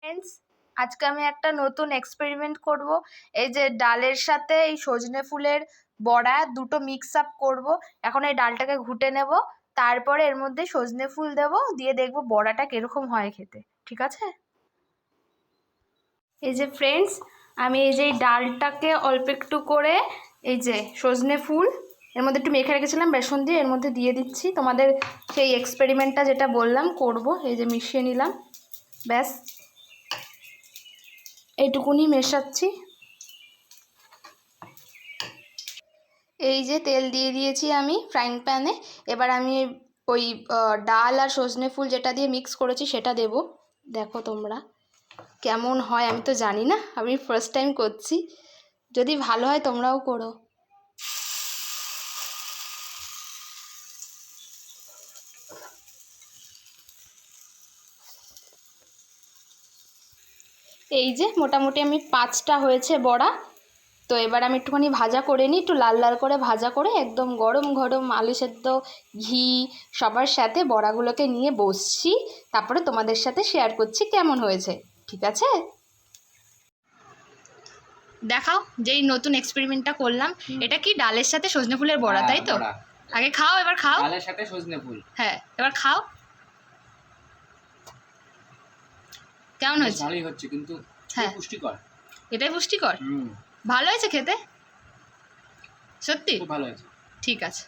Friends, আজকে আমি একটা নতুন এক্সপেরিমেন্ট করব। এই যে ডালের সাথে এই সজনে ফুলের বড়া দুটো মিক্স আপ করব। এখন এই ডালটাকে ঘুটে নেব, তারপরে এর মধ্যে সজনে ফুল দেব, দিয়ে দেখবো বড়াটা কিরকম হয় খেতে। ঠিক আছে? এই যে ফ্রেন্ডস, আমি এই যে ডালটাকে অল্প একটু করে এই যে সজনে ফুল এর মধ্যে একটু মেখে রেখেছিলাম বেসন দিয়ে, এর মধ্যে দিয়ে দিচ্ছি। তোমাদের সেই এক্সপেরিমেন্টটা যেটা বললাম করব, এই যে মিশিয়ে নিলাম। ব্যাস এইটুকুনি মেশাচ্ছি। এই যে তেল দিয়ে দিয়েছি আমি ফ্রাইং প্যানে। এবার আমি ওই ডাল আর সজনে ফুল যেটা দিয়ে মিক্স করেছি সেটা দেব। দেখো তোমরা কেমন হয়, আমি তো জানি না, আমি ফার্স্ট টাইম করছি। যদি ভালো হয় তোমরাও করো। এই যে মোটামুটি আমি 5টা হয়েছে বড়া। তো এবার আমি একটুখানি ভাজা করে নিই, একটু লাল লাল করে ভাজা করে একদম গরম গরম আলু সেদ্ধ, ঘি সবার সাথে বড়াগুলোকে নিয়ে বসছি। তারপরে তোমাদের সাথে শেয়ার করছি কেমন হয়েছে। ঠিক আছে? দেখাও যেই নতুন এক্সপেরিমেন্টটা করলাম। এটা কি ডালের সাথে সজনে ফুলের বড়া, তাই তো? আগে খাও, এবার খাও। ডালের সাথে সজনে ফুল, হ্যাঁ এবার খাও। কেমন হয়েছে? ভালোই হচ্ছে, কিন্তু হ্যাঁ পুষ্টিকর। এটাই পুষ্টিকর। ভালো হয়েছে খেতে, সত্যি খুব ভালো হয়েছে। ঠিক আছে।